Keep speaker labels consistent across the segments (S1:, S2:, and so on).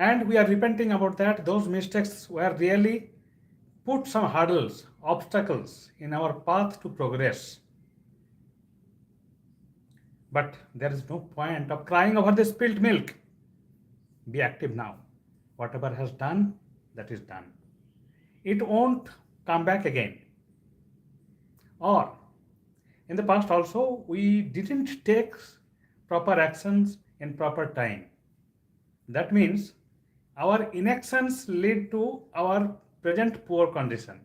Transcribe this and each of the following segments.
S1: And we are repenting about that. Those mistakes were really put some hurdles, obstacles in our path to progress. But there is no point of crying over the spilt milk. Be active now. Whatever has done, that is done. It won't come back again. Or in the past also, we didn't take proper actions in proper time. That means our inactions lead to our present poor condition.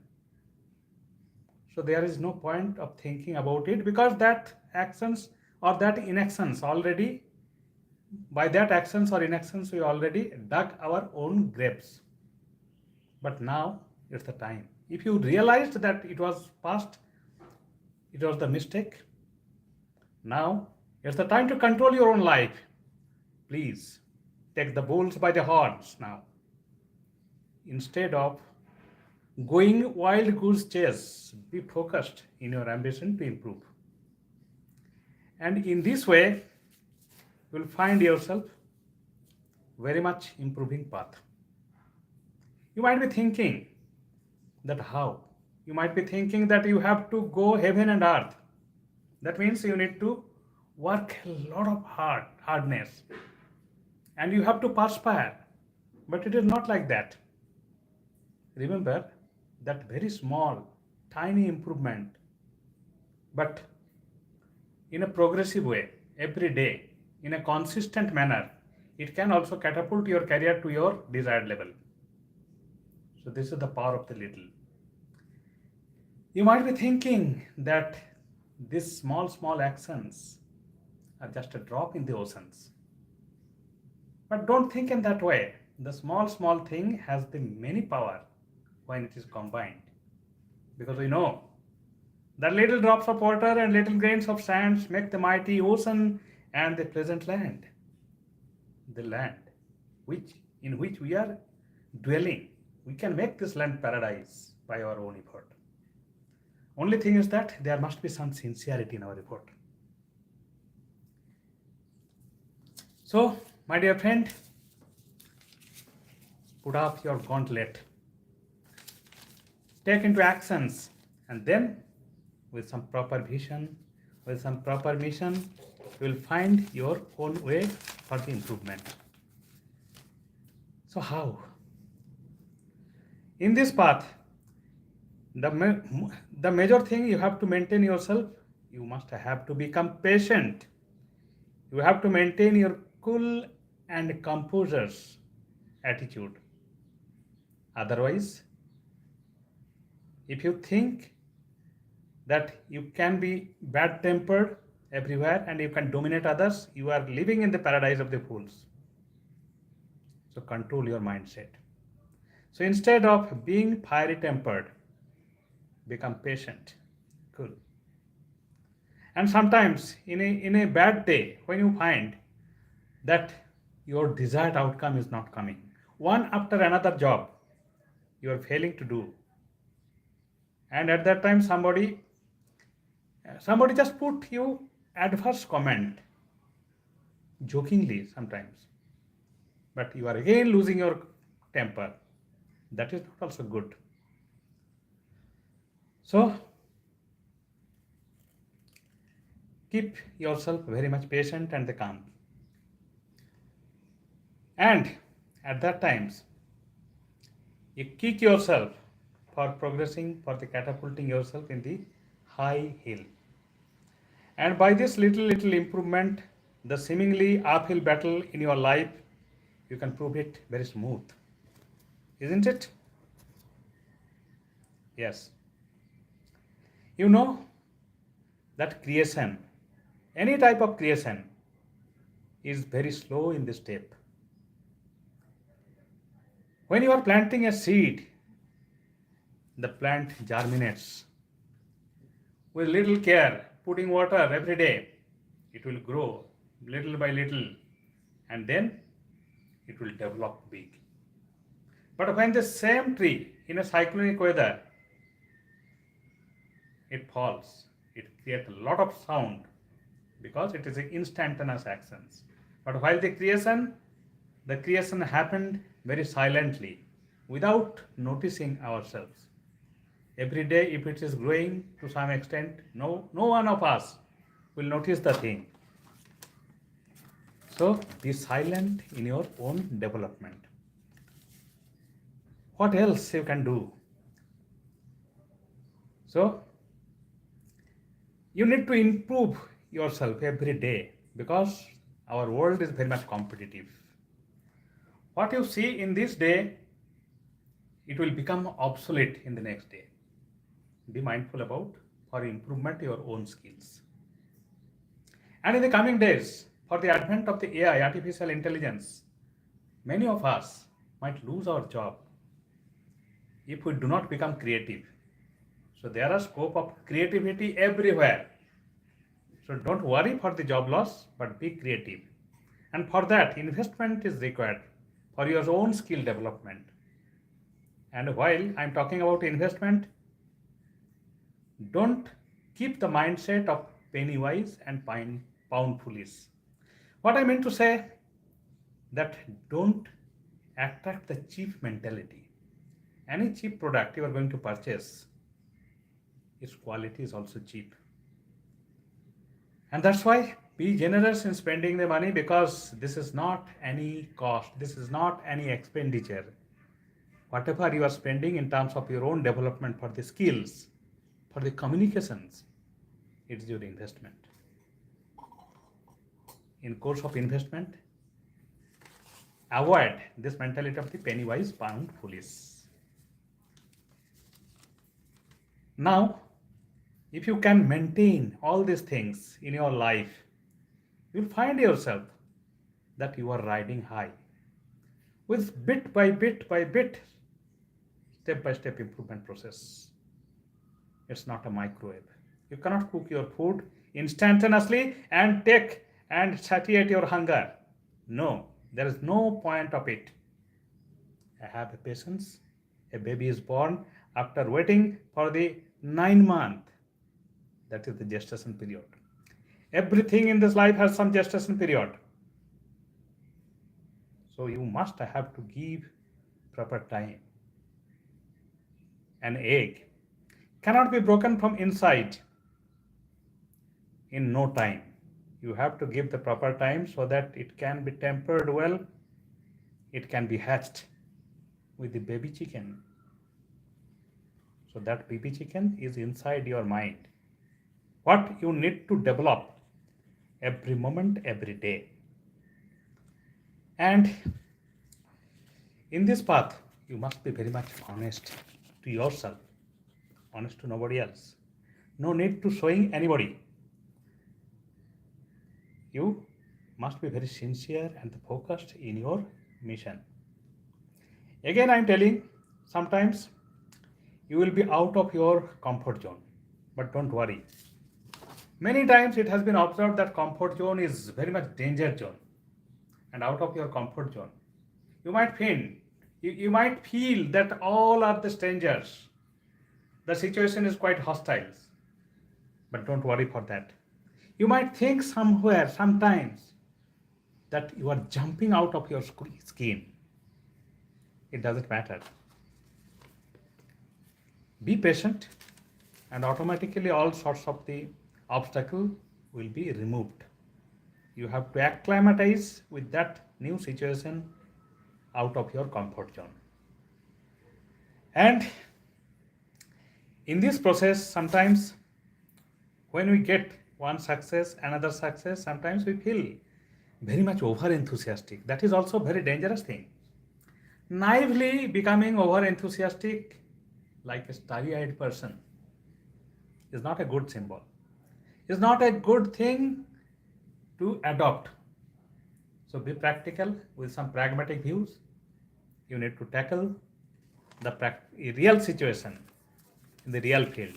S1: So there is no point of thinking about it, because that actions or that inactions already, by that actions or inactions, we already dug our own graves. But now it's the time. If you realized that it was past, it was the mistake, now it's the time to control your own life. Please take the bulls by the horns now. Instead of going wild goose chase, be focused in your ambition to improve. And in this way, you will find yourself very much improving path. You might be thinking that how? You might be thinking that you have to go heaven and earth. That means you need to work a lot of hardness, and you have to perspire. But it is not like that. Remember that very small, tiny improvement, but in a progressive way, every day, in a consistent manner, it can also catapult your career to your desired level. So this is the power of the little. You might be thinking that these small actions are just a drop in the oceans. But don't think in that way. The small thing has the many power when it is combined. Because we know that little drops of water and little grains of sand make the mighty ocean and the pleasant land. The land in which we are dwelling. We can make this land paradise by our own effort. Only thing is that there must be some sincerity in our effort. So, my dear friend, put up your gauntlet. Take into actions, and then with some proper vision, with some proper mission, you will find your own way for the improvement. So how? In this path, the major thing you have to maintain yourself, you must have to become patient. You have to maintain your cool and composer's attitude. Otherwise, if you think that you can be bad tempered everywhere and you can dominate others, you are living in the paradise of the fools. So control your mindset. So instead of being fiery tempered, become patient, cool. And sometimes in a bad day, when you find that your desired outcome is not coming, one after another job you are failing to do, and at that time somebody just put you adverse comment, jokingly sometimes, but you are again losing your temper. That is not also good. So keep yourself very much patient and calm. And at that times, you kick yourself for progressing, for the catapulting yourself in the high hill. And by this little improvement, the seemingly uphill battle in your life, you can prove it very smooth. Isn't it? Yes. You know that creation, any type of creation, is very slow in this step. When you are planting a seed, the plant germinates. With little care, putting water every day, it will grow little by little, and then it will develop big. But when the same tree in a cyclonic weather, it falls, it creates a lot of sound because it is an instantaneous actions. But while the creation, The creation happened very silently, without noticing ourselves. Every day, if it is growing to some extent, no one of us will notice the thing. So be silent in your own development. What else you can do? So you need to improve yourself every day because our world is very much competitive. What you see in this day, it will become obsolete in the next day. Be mindful about for improvement your own skills. And in the coming days, for the advent of the AI, artificial intelligence, many of us might lose our job if we do not become creative. So there are scope of creativity everywhere. So don't worry for the job loss, but be creative. And for that, investment is required for your own skill development. And while I'm talking about investment, don't keep the mindset of penny wise and pound foolish. What I mean to say that don't attract the cheap mentality. Any cheap product you are going to purchase, its quality is also cheap. And that's why be generous in spending the money because this is not any cost, this is not any expenditure. Whatever you are spending in terms of your own development for the skills, for the communications, it's your investment. In course of investment, avoid this mentality of the penny wise pound foolish. Now, if you can maintain all these things in your life, you'll find yourself that you are riding high with bit by bit, step by step improvement process. It's not a microwave. You cannot cook your food instantaneously and take and satiate your hunger. No, there is no point of it. I have a patience. A baby is born after waiting for the 9 month. That is the gestation period. Everything in this life has some gestation period. So you must have to give proper time. An egg cannot be broken from inside in no time. You have to give the proper time so that it can be tempered well, it can be hatched with the baby chicken. So that baby chicken is inside your mind. What you need to develop every moment, every day. And in this path, you must be very much honest to yourself, honest to nobody else. No need to showing anybody. You must be very sincere and focused in your mission. Again, I'm telling, sometimes you will be out of your comfort zone, but don't worry. Many times it has been observed that comfort zone is very much danger zone, and out of your comfort zone, you might feel that all are the strangers. The situation is quite hostile, but don't worry for that. You might think somewhere, sometimes, that you are jumping out of your skin. It doesn't matter. Be patient, and automatically all sorts of the obstacle will be removed. You have to acclimatize with that new situation out of your comfort zone. And in this process, sometimes when we get one success, another success, sometimes we feel very much over enthusiastic. That is also a very dangerous thing. Naively becoming over enthusiastic like a starry-eyed person is not a good symbol. It's not a good thing to adopt. So be practical with some pragmatic views. You need to tackle the real situation in the real field.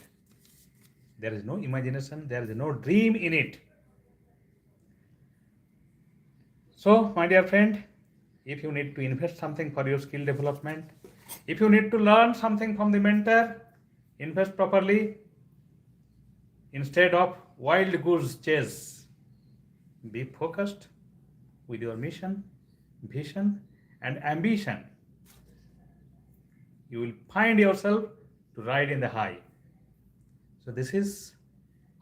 S1: There is no imagination, there is no dream in it. So, my dear friend, if you need to invest something for your skill development, if you need to learn something from the mentor, invest properly instead of wild goose chase. Be focused with your mission vision, and ambition, you will find yourself to ride in the high. So this is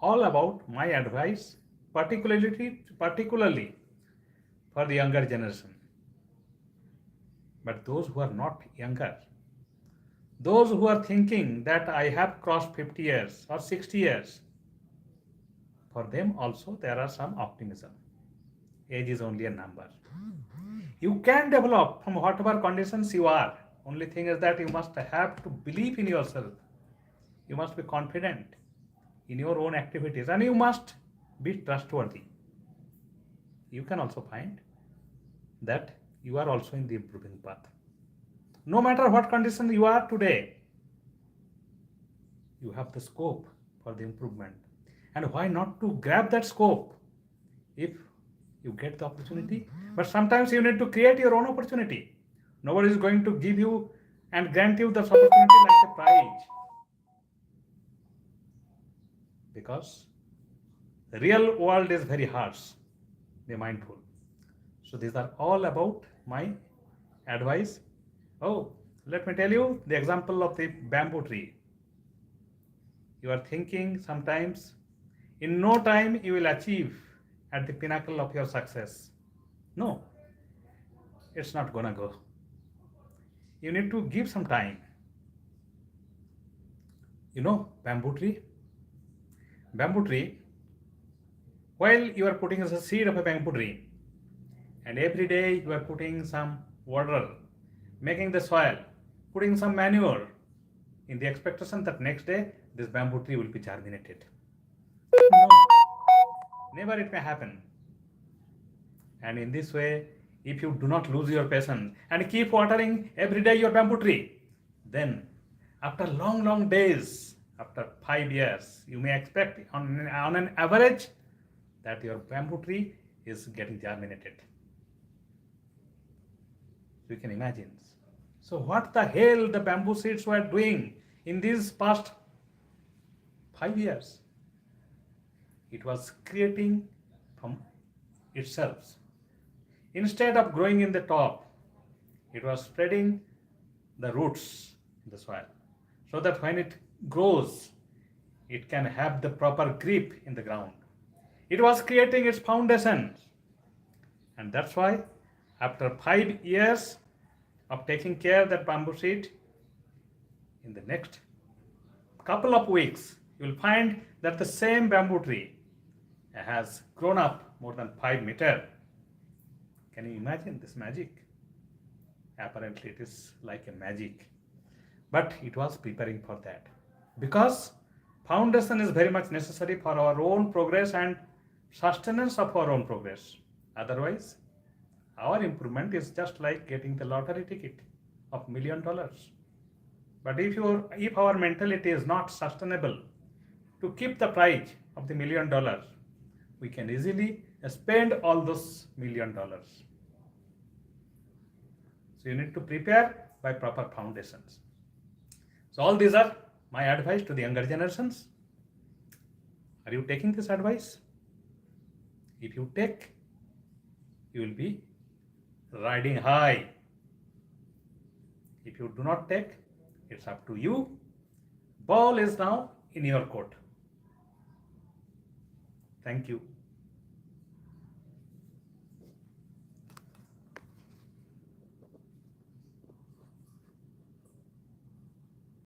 S1: all about my advice, particularly for the younger generation. But those who are not younger, those who are thinking that I have crossed 50 years or 60 years, for them also there are some optimism. Age is only a number. You can develop from whatever conditions you are. Only thing is that you must have to believe in yourself. You must be confident in your own activities and you must be trustworthy. You can also find that you are also in the improving path. No matter what condition you are today, you have the scope for the improvement. And why not to grab that scope if you get the opportunity? But sometimes you need to create your own opportunity. Nobody is going to give you and grant you this opportunity like a prize. Because the real world is very harsh. Be mindful. So these are all about my advice. Oh, let me tell you the example of the bamboo tree. You are thinking sometimes in no time you will achieve at the pinnacle of your success. No, it's not gonna go. You need to give some time. You know, bamboo tree, while you are putting as a seed of a bamboo tree, and every day you are putting some water, making the soil, putting some manure, in the expectation that next day this bamboo tree will be germinated. No, never it may happen. And in this way, if you do not lose your patience and keep watering every day your bamboo tree, then after long days, after 5 years, you may expect on an average that your bamboo tree is getting germinated. So you can imagine. So what the hell the bamboo seeds were doing in these past 5 years? It was creating from itself. Instead of growing in the top, it was spreading the roots in the soil so that when it grows, it can have the proper grip in the ground. It was creating its foundation. And that's why after 5 years of taking care of that bamboo seed, in the next couple of weeks, you will find that the same bamboo tree has grown up more than 5 meters. Can you imagine this magic? Apparently it is like a magic. But it was preparing for that. Because foundation is very much necessary for our own progress and sustenance of our own progress. Otherwise, our improvement is just like getting the lottery ticket of $1 million. But if our mentality is not sustainable to keep the prize of the $1 million, we can easily spend all those $1 million. So you need to prepare by proper foundations. So all these are my advice to the younger generations. Are you taking this advice? If you take, you will be riding high. If you do not take, it's up to you. Ball is now in your court. Thank you.